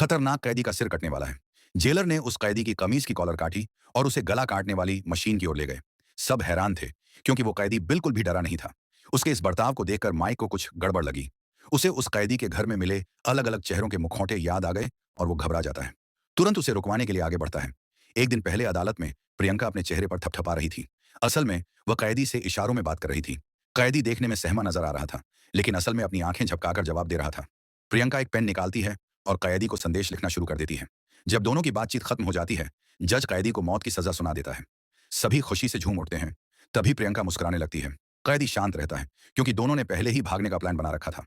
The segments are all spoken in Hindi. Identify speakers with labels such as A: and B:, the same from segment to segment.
A: खतरनाक कैदी का सिर कटने वाला है। जेलर ने उस कैदी की कमीज की कॉलर काटी और उसे गला काटने वाली मशीन की ओर ले गए। सब हैरान थे, क्योंकि वो कैदी बिल्कुल भी डरा नहीं था। उसके इस बर्ताव को देखकर माइक को कुछ गड़बड़ लगी। उसे उस कैदी के घर में मिले अलग अलग चेहरों के मुखौटे याद आ गए और वो घबरा जाता है। तुरंत उसे रुकवाने के लिए आगे बढ़ता है। एक दिन पहले अदालत में प्रियंका अपने चेहरे पर थपथपा रही थी। असल में वह कैदी से इशारों में बात कर रही थी। कैदी देखने में सहमा नजर आ रहा था, लेकिन असल में अपनी आंखें झपकाकर जवाब दे रहा था। प्रियंका एक पेन निकालती है और कैदी को संदेश लिखना शुरू कर देती है। जब दोनों की बातचीत खत्म हो जाती है, जज कैदी को मौत की सजा सुना देता है। सभी खुशी से झूम उठते हैं। तभी प्रियंका मुस्कुराने लगती है। कैदी शांत रहता है, क्योंकि दोनों ने पहले ही भागने का प्लान बना रखा था।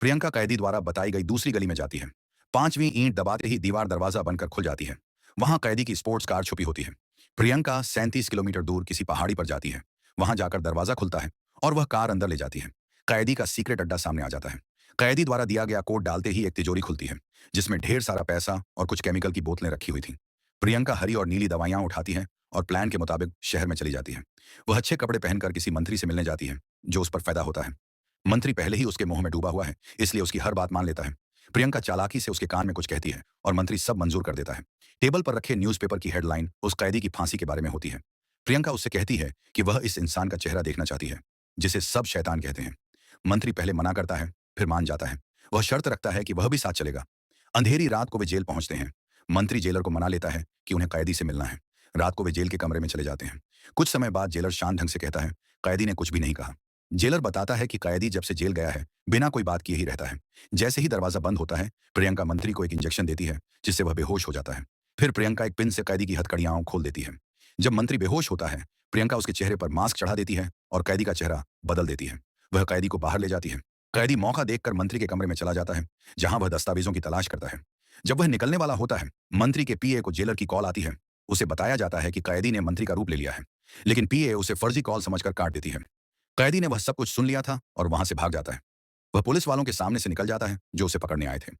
A: प्रियंका कैदी द्वारा बताई गई दूसरी गली में जाती है। पांचवीं ईंट दबाते ही दीवार दरवाजा बनकर खुल जाती है। वहां कैदी की स्पोर्ट्स कार छुपी होती है। प्रियंका 37 किलोमीटर दूर किसी पहाड़ी पर जाती है। वहां जाकर दरवाजा खुलता है और वह कार अंदर ले जाती है। कैदी का सीक्रेट अड्डा सामने आ जाता है। कैदी द्वारा दिया गया कोड डालते ही एक तिजोरी खुलती है, जिसमें ढेर सारा पैसा और कुछ केमिकल की बोतलें रखी हुई थी। प्रियंका हरी और नीली दवाइयां उठाती है और प्लान के मुताबिक शहर में चली जाती है। वह अच्छे कपड़े पहनकर किसी मंत्री से मिलने जाती है, जो उस पर पैदा होता है। मंत्री पहले ही उसके मुंह में डूबा हुआ है, इसलिए उसकी हर बात मान लेता है। प्रियंका चालाकी से उसके कान में कुछ कहती है और मंत्री सब मंजूर कर देता है। टेबल पर रखे न्यूज़पेपर की हेडलाइन उस कैदी की फांसी के बारे में होती है। प्रियंका उससे कहती है कि वह इस इंसान का चेहरा देखना चाहती है, जिसे सब शैतान कहते हैं। मंत्री पहले मना करता है, फिर मान जाता है। वह शर्त रखता है कि वह भी साथ चलेगा। अंधेरी रात को वे जेल पहुंचते हैं। मंत्री जेलर को मना लेता है कि उन्हें कैदी से मिलना है। रात को वे जेल के कमरे में चले जाते हैं। कुछ समय बाद जेलर शांत ढंग से कहता है, कैदी ने कुछ भी नहीं कहा। जेलर बताता है कि कैदी जब से जेल गया है, बिना कोई बात किए ही रहता है। जैसे ही दरवाजा बंद होता है, प्रियंका मंत्री को एक इंजेक्शन देती है, जिससे वह बेहोश हो जाता है। फिर प्रियंका एक पिन से कैदी की हथकड़ियां खोल देती है। जब मंत्री बेहोश होता है, प्रियंका उसके चेहरे पर मास्क चढ़ा देती है और कैदी का चेहरा बदल देती है। वह कैदी को बाहर ले जाती है। कैदी मौका देखकर मंत्री के कमरे में चला जाता है, जहां वह दस्तावेजों की तलाश करता है। जब वह निकलने वाला होता है, मंत्री के पीए को जेलर की कॉल आती है। उसे बताया जाता है कि कैदी ने मंत्री का रूप ले लिया है, लेकिन पीए उसे फर्जी कॉल समझकर काट देती है। कैदी ने वह सब कुछ सुन लिया था और वहां से भाग जाता है। वह पुलिस वालों के सामने से निकल जाता है, जो उसे पकड़ने आए थे।